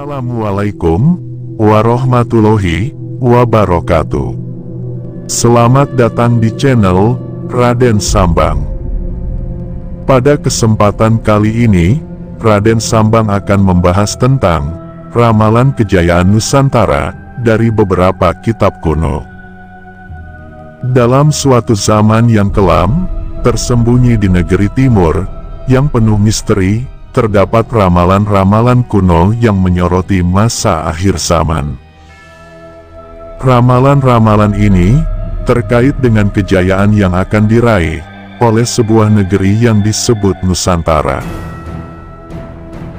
Assalamualaikum warahmatullahi wabarakatuh. Selamat datang di channel Raden Sambang. Pada kesempatan kali ini, Raden Sambang akan membahas tentang ramalan kejayaan Nusantara dari beberapa kitab kuno. Dalam suatu zaman yang kelam, tersembunyi di negeri timur, yang penuh misteri, terdapat ramalan-ramalan kuno yang menyoroti masa akhir zaman. Ramalan-ramalan ini terkait dengan kejayaan yang akan diraih oleh sebuah negeri yang disebut Nusantara.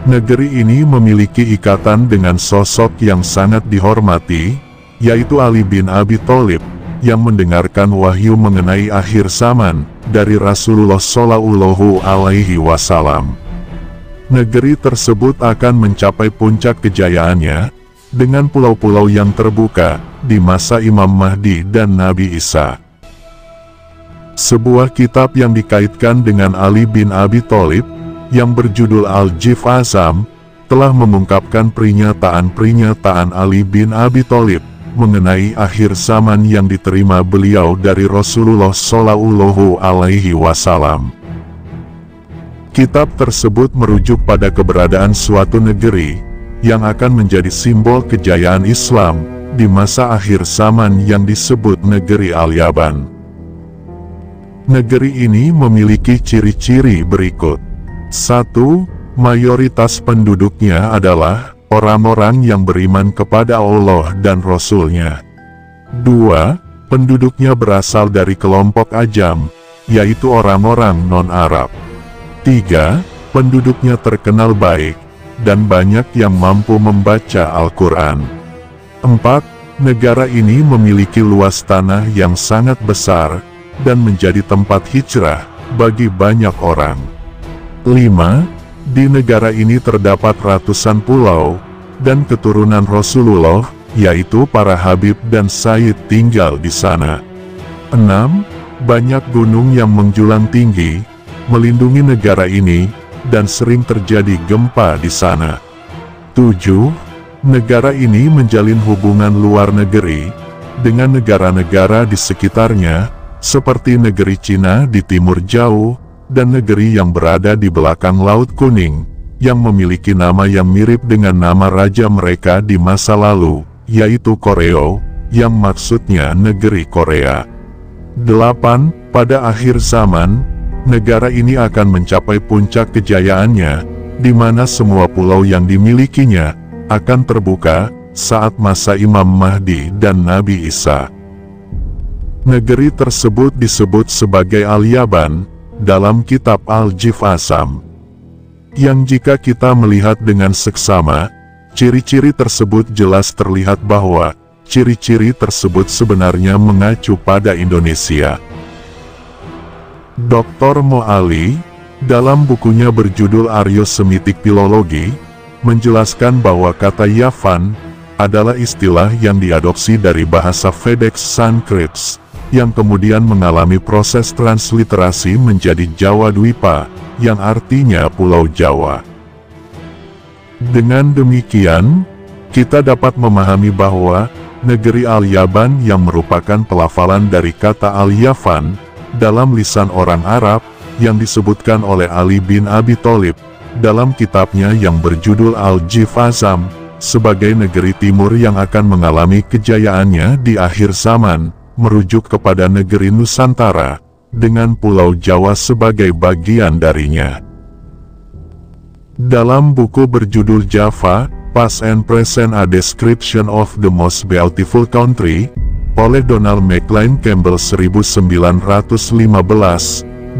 Negeri ini memiliki ikatan dengan sosok yang sangat dihormati, yaitu Ali bin Abi Thalib, yang mendengarkan wahyu mengenai akhir zaman dari Rasulullah Shallallahu Alaihi Wasallam. Negeri tersebut akan mencapai puncak kejayaannya dengan pulau-pulau yang terbuka di masa Imam Mahdi dan Nabi Isa. Sebuah kitab yang dikaitkan dengan Ali bin Abi Thalib yang berjudul Al-Jif Azam telah mengungkapkan pernyataan-pernyataan Ali bin Abi Thalib mengenai akhir zaman yang diterima beliau dari Rasulullah Shallallahu Alaihi Wasallam. Kitab tersebut merujuk pada keberadaan suatu negeri yang akan menjadi simbol kejayaan Islam di masa akhir zaman yang disebut negeri Al-Yaban. Negeri ini memiliki ciri-ciri berikut. 1. Mayoritas penduduknya adalah orang-orang yang beriman kepada Allah dan Rasul-Nya. 2. Penduduknya berasal dari kelompok Ajam, yaitu orang-orang non-Arab. 3. Penduduknya terkenal baik, dan banyak yang mampu membaca Al-Quran. 4. Negara ini memiliki luas tanah yang sangat besar, dan menjadi tempat hijrah bagi banyak orang. 5. Di negara ini terdapat ratusan pulau, dan keturunan Rasulullah, yaitu para Habib dan Sayyid tinggal di sana. 6. Banyak gunung yang menjulang tinggi, melindungi negara ini, dan sering terjadi gempa di sana. 7. Negara ini menjalin hubungan luar negeri dengan negara-negara di sekitarnya, seperti negeri Cina di timur jauh, dan negeri yang berada di belakang Laut Kuning, yang memiliki nama yang mirip dengan nama raja mereka di masa lalu, yaitu Koreo, yang maksudnya negeri Korea. 8. Pada akhir zaman, negara ini akan mencapai puncak kejayaannya, di mana semua pulau yang dimilikinya akan terbuka saat masa Imam Mahdi dan Nabi Isa. Negeri tersebut disebut sebagai Al-Yaban dalam kitab Al-Jif Azam, yang jika kita melihat dengan seksama, ciri-ciri tersebut jelas terlihat bahwa ciri-ciri tersebut sebenarnya mengacu pada Indonesia. Dr. Moali, dalam bukunya berjudul Aryo-Semitic Philology, menjelaskan bahwa kata Yavan adalah istilah yang diadopsi dari bahasa Vedic Sanskrit, yang kemudian mengalami proses transliterasi menjadi Jawa Dwipa, yang artinya Pulau Jawa. Dengan demikian, kita dapat memahami bahwa negeri Al-Yaban yang merupakan pelafalan dari kata Al-Yavan dalam lisan orang Arab, yang disebutkan oleh Ali bin Abi Thalib dalam kitabnya yang berjudul Al-Jif Azam, sebagai negeri timur yang akan mengalami kejayaannya di akhir zaman, merujuk kepada negeri Nusantara, dengan Pulau Jawa sebagai bagian darinya. Dalam buku berjudul Java, Past and Present A Description of the Most Beautiful Country, oleh Donald McLean Campbell 1915,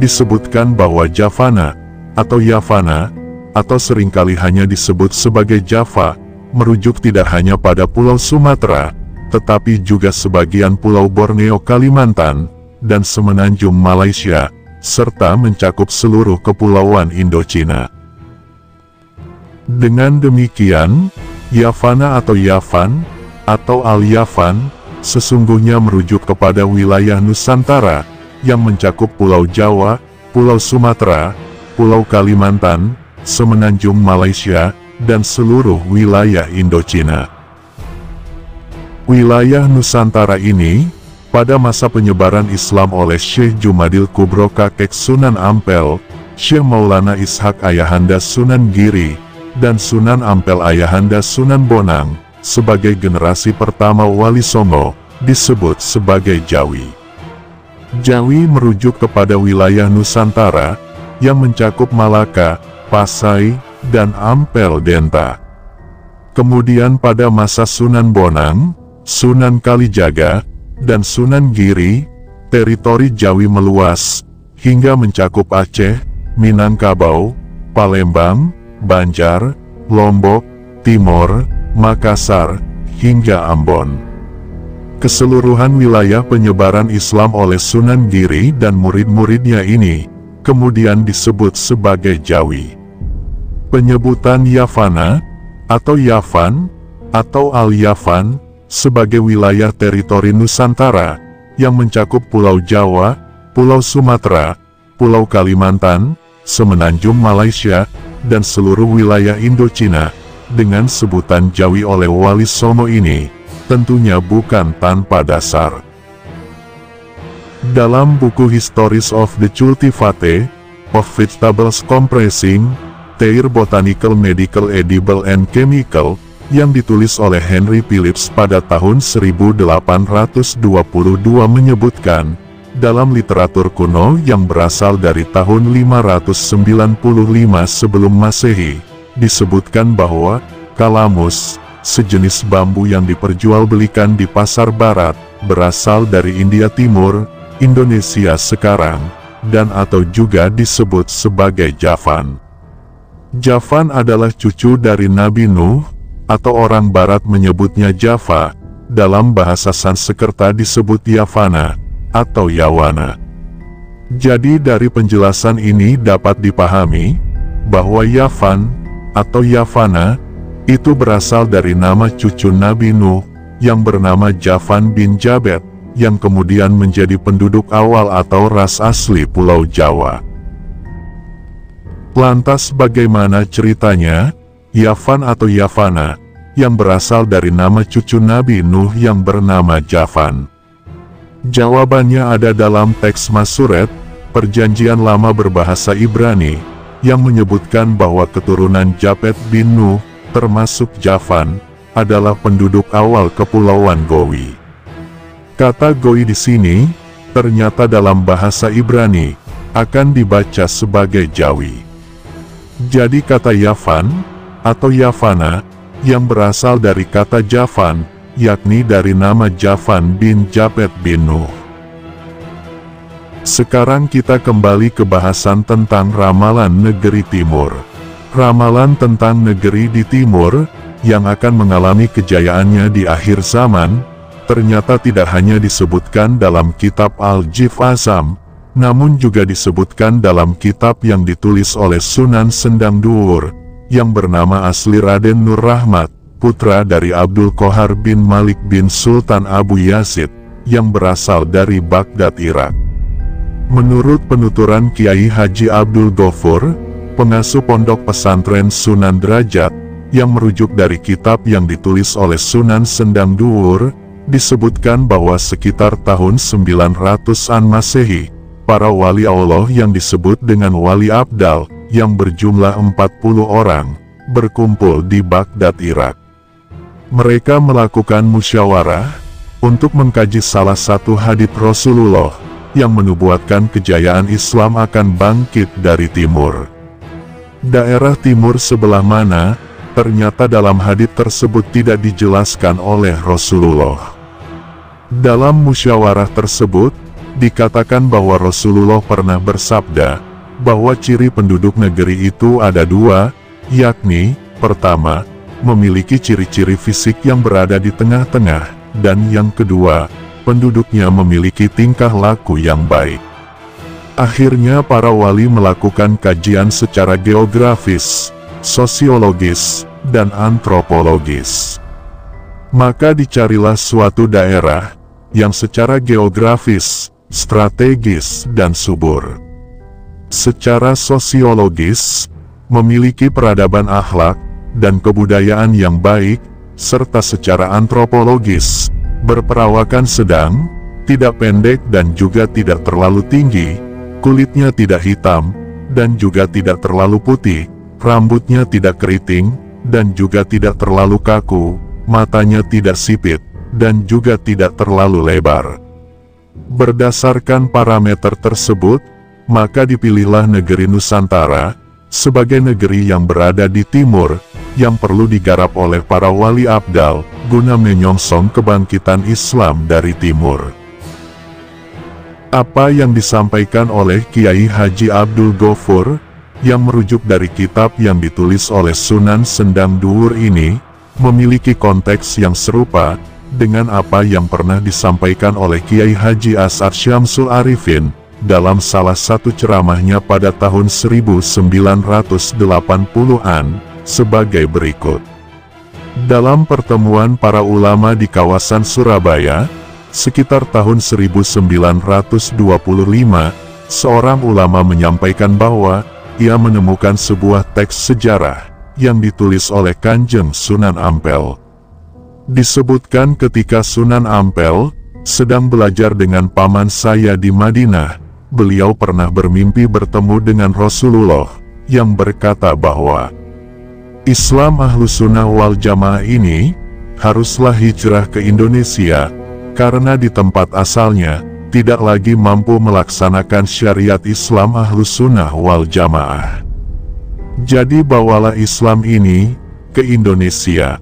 disebutkan bahwa Javana, atau Yavana, atau seringkali hanya disebut sebagai Java, merujuk tidak hanya pada Pulau Sumatera, tetapi juga sebagian Pulau Borneo Kalimantan, dan semenanjung Malaysia, serta mencakup seluruh kepulauan Indochina. Dengan demikian, Yavana atau Yavan, atau Al-Yavan, sesungguhnya merujuk kepada wilayah Nusantara, yang mencakup Pulau Jawa, Pulau Sumatera, Pulau Kalimantan, semenanjung Malaysia, dan seluruh wilayah Indochina. Wilayah Nusantara ini, pada masa penyebaran Islam oleh Syekh Jumadil Kubro kakek Sunan Ampel, Syekh Maulana Ishak ayahanda Sunan Giri, dan Sunan Ampel ayahanda Sunan Bonang, sebagai generasi pertama Wali Songo, disebut sebagai Jawi. Jawi merujuk kepada wilayah Nusantara, yang mencakup Malaka, Pasai, dan Ampel Denta. Kemudian pada masa Sunan Bonang, Sunan Kalijaga, dan Sunan Giri, teritori Jawi meluas, hingga mencakup Aceh, Minangkabau, Palembang, Banjar, Lombok, Timor, Makassar, hingga Ambon. Keseluruhan wilayah penyebaran Islam oleh Sunan Giri dan murid-muridnya ini, kemudian disebut sebagai Jawi. Penyebutan Yavana, atau Yavan, atau Al-Yavan, sebagai wilayah teritori Nusantara, yang mencakup Pulau Jawa, Pulau Sumatera, Pulau Kalimantan, Semenanjung Malaysia, dan seluruh wilayah Indochina, dengan sebutan Jawi oleh Wali Songo ini, tentunya bukan tanpa dasar. Dalam buku Histories of the Cultivate of Vegetables Comprising Their Botanical, Medical, Edible and Chemical, yang ditulis oleh Henry Phillips pada tahun 1822 menyebutkan, dalam literatur kuno yang berasal dari tahun 595 sebelum Masehi, disebutkan bahwa kalamus, sejenis bambu yang diperjualbelikan di pasar barat, berasal dari India Timur, Indonesia sekarang, dan atau juga disebut sebagai Javan. Javan adalah cucu dari Nabi Nuh, atau orang barat menyebutnya Java, dalam bahasa Sanskerta disebut Yavana, atau Yawana. Jadi dari penjelasan ini dapat dipahami, bahwa Yavan, atau Yavana, itu berasal dari nama cucu Nabi Nuh, yang bernama Javan bin Jabet, yang kemudian menjadi penduduk awal atau ras asli Pulau Jawa. Lantas bagaimana ceritanya? Yavan atau Yavana, yang berasal dari nama cucu Nabi Nuh yang bernama Javan. Jawabannya ada dalam teks Masuret, Perjanjian Lama berbahasa Ibrani, yang menyebutkan bahwa keturunan Japet bin Nuh, termasuk Javan, adalah penduduk awal Kepulauan Gowi. Kata Gowi di sini, ternyata dalam bahasa Ibrani, akan dibaca sebagai Jawi. Jadi kata Yavan, atau Yavana, yang berasal dari kata Javan, yakni dari nama Javan bin Japet bin Nuh. Sekarang kita kembali ke bahasan tentang ramalan negeri timur. Ramalan tentang negeri di timur, yang akan mengalami kejayaannya di akhir zaman, ternyata tidak hanya disebutkan dalam kitab Al-Jif Azam, namun juga disebutkan dalam kitab yang ditulis oleh Sunan Sendang Duur, yang bernama asli Raden Nur Rahmat, putra dari Abdul Qohar bin Malik bin Sultan Abu Yazid, yang berasal dari Baghdad, Irak. Menurut penuturan Kiai Haji Abdul Ghafur, pengasuh pondok pesantren Sunan Derajat, yang merujuk dari kitab yang ditulis oleh Sunan Sendang Duur, disebutkan bahwa sekitar tahun 900-an Masehi, para wali Allah yang disebut dengan Wali Abdal, yang berjumlah 40 orang, berkumpul di Baghdad, Irak. Mereka melakukan musyawarah, untuk mengkaji salah satu hadits Rasulullah, yang menubuatkan kejayaan Islam akan bangkit dari timur. Daerah timur sebelah mana, ternyata dalam hadits tersebut tidak dijelaskan oleh Rasulullah. Dalam musyawarah tersebut, dikatakan bahwa Rasulullah pernah bersabda, bahwa ciri penduduk negeri itu ada dua, yakni, pertama, memiliki ciri-ciri fisik yang berada di tengah-tengah, dan yang kedua, penduduknya memiliki tingkah laku yang baik. Akhirnya para wali melakukan kajian secara geografis, sosiologis, dan antropologis. Maka dicarilah suatu daerah, yang secara geografis, strategis, dan subur. Secara sosiologis, memiliki peradaban akhlak, dan kebudayaan yang baik, serta secara antropologis, berperawakan sedang, tidak pendek dan juga tidak terlalu tinggi, kulitnya tidak hitam, dan juga tidak terlalu putih, rambutnya tidak keriting, dan juga tidak terlalu kaku, matanya tidak sipit, dan juga tidak terlalu lebar. Berdasarkan parameter tersebut, maka dipilihlah negeri Nusantara, sebagai negeri yang berada di timur, yang perlu digarap oleh para wali abdal, guna menyongsong kebangkitan Islam dari timur. Apa yang disampaikan oleh Kiai Haji Abdul Ghafur, yang merujuk dari kitab yang ditulis oleh Sunan Sendang Duhur ini, memiliki konteks yang serupa, dengan apa yang pernah disampaikan oleh Kiai Haji As'ad Syamsul Arifin, dalam salah satu ceramahnya pada tahun 1980-an, sebagai berikut. Dalam pertemuan para ulama di kawasan Surabaya, sekitar tahun 1925, seorang ulama menyampaikan bahwa, ia menemukan sebuah teks sejarah, yang ditulis oleh Kanjeng Sunan Ampel. Disebutkan ketika Sunan Ampel sedang belajar dengan paman saya di Madinah, beliau pernah bermimpi bertemu dengan Rasulullah, yang berkata bahwa Islam Ahlussunnah wal Jamaah ini haruslah hijrah ke Indonesia, karena di tempat asalnya tidak lagi mampu melaksanakan syariat Islam Ahlussunnah wal Jamaah. Jadi bawalah Islam ini ke Indonesia.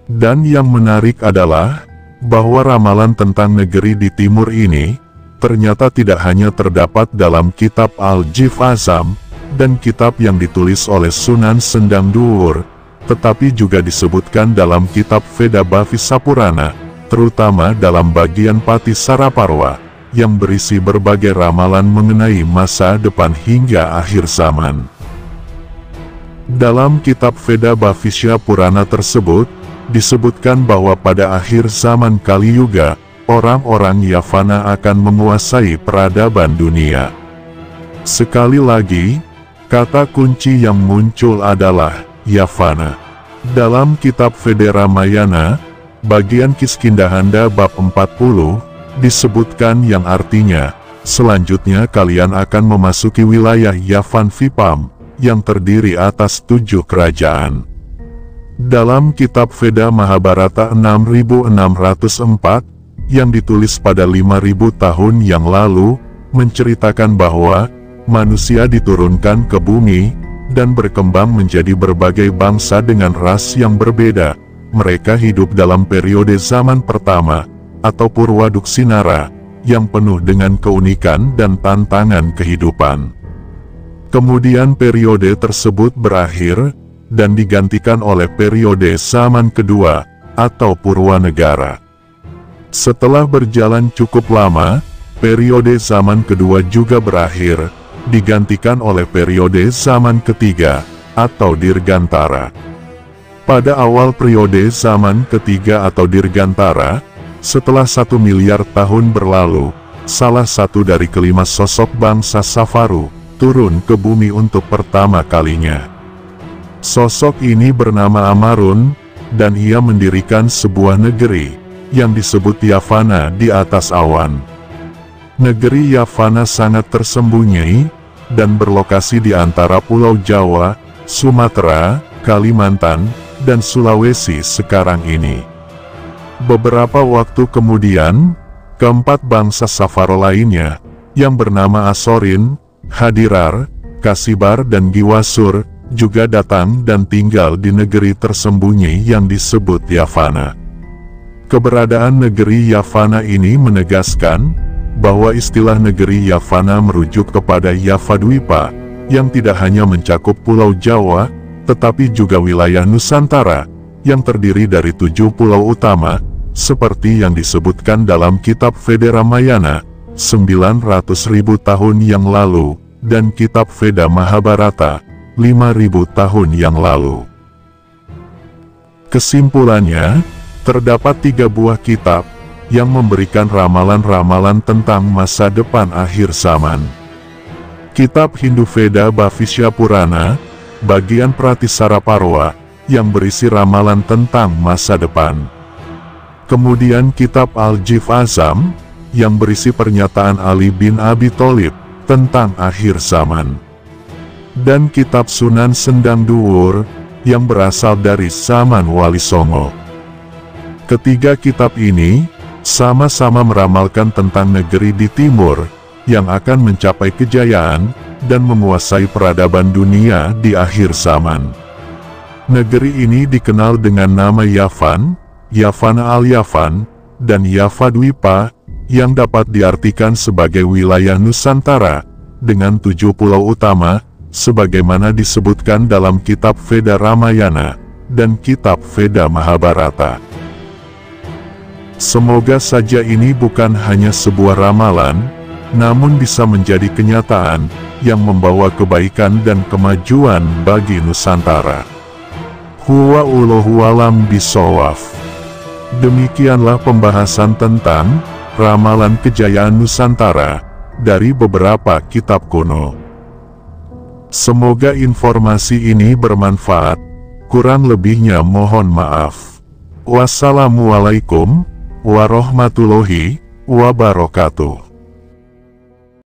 Dan yang menarik adalah, bahwa ramalan tentang negeri di timur ini, ternyata tidak hanya terdapat dalam kitab Al-Jif Azam, dan kitab yang ditulis oleh Sunan Sendang Duhur, tetapi juga disebutkan dalam kitab Veda Bhavisa Purana, terutama dalam bagian Pati Saraparwa, yang berisi berbagai ramalan mengenai masa depan hingga akhir zaman. Dalam kitab Veda Bhavisa Purana tersebut, disebutkan bahwa pada akhir zaman Kali Yuga, orang-orang Yavana akan menguasai peradaban dunia. Sekali lagi, kata kunci yang muncul adalah Yavana. Dalam kitab Veda Ramayana, bagian Kiskindahanda bab 40, disebutkan yang artinya, selanjutnya kalian akan memasuki wilayah Yavan Vipam, yang terdiri atas 7 kerajaan. Dalam kitab Veda Mahabharata 6604, yang ditulis pada 5000 tahun yang lalu, menceritakan bahwa manusia diturunkan ke bumi, dan berkembang menjadi berbagai bangsa dengan ras yang berbeda. Mereka hidup dalam periode zaman pertama, atau Purwa Duksinara, yang penuh dengan keunikan dan tantangan kehidupan. Kemudian periode tersebut berakhir, dan digantikan oleh periode zaman kedua, atau Purwa Negara. Setelah berjalan cukup lama, periode zaman kedua juga berakhir, digantikan oleh periode zaman ketiga, atau Dirgantara. Pada awal periode zaman ketiga atau Dirgantara, setelah 1 miliar tahun berlalu, salah satu dari kelima sosok bangsa Savaru, turun ke bumi untuk pertama kalinya. Sosok ini bernama Amarun, dan ia mendirikan sebuah negeri, yang disebut Yavana di atas awan. Negeri Yavana sangat tersembunyi, dan berlokasi di antara Pulau Jawa, Sumatera, Kalimantan, dan Sulawesi sekarang ini. Beberapa waktu kemudian, keempat bangsa Savaro lainnya, yang bernama Asorin, Hadirar, Kasibar dan Giwasur, juga datang dan tinggal di negeri tersembunyi yang disebut Yavana. Keberadaan negeri Yavana ini menegaskan, bahwa istilah negeri Yavana merujuk kepada Yavadwipa, yang tidak hanya mencakup Pulau Jawa, tetapi juga wilayah Nusantara, yang terdiri dari 7 pulau utama, seperti yang disebutkan dalam kitab Veda Ramayana, 900.000 tahun yang lalu, dan kitab Veda Mahabharata, 5.000 tahun yang lalu. Kesimpulannya, terdapat 3 buah kitab, yang memberikan ramalan-ramalan tentang masa depan akhir zaman. Kitab Hindu Veda Bhavisa Purana, bagian Pratisara Parwa, yang berisi ramalan tentang masa depan. Kemudian kitab Al-Jif Azam, yang berisi pernyataan Ali bin Abi Thalib tentang akhir zaman. Dan kitab Sunan Sendang Duwur, yang berasal dari zaman Wali Songo. Ketiga kitab ini, sama-sama meramalkan tentang negeri di timur, yang akan mencapai kejayaan, dan menguasai peradaban dunia di akhir zaman. Negeri ini dikenal dengan nama Yavan, Yavana al-Yavan, dan Yavadwipa, yang dapat diartikan sebagai wilayah Nusantara, dengan 7 pulau utama, sebagaimana disebutkan dalam kitab Veda Ramayana, dan kitab Veda Mahabharata. Semoga saja ini bukan hanya sebuah ramalan, namun bisa menjadi kenyataan, yang membawa kebaikan dan kemajuan bagi Nusantara. Huwa'ullahu a'lam bishawab. Demikianlah pembahasan tentang ramalan kejayaan Nusantara dari beberapa kitab kuno. Semoga informasi ini bermanfaat, kurang lebihnya mohon maaf. Wassalamualaikum warahmatullahi wabarakatuh.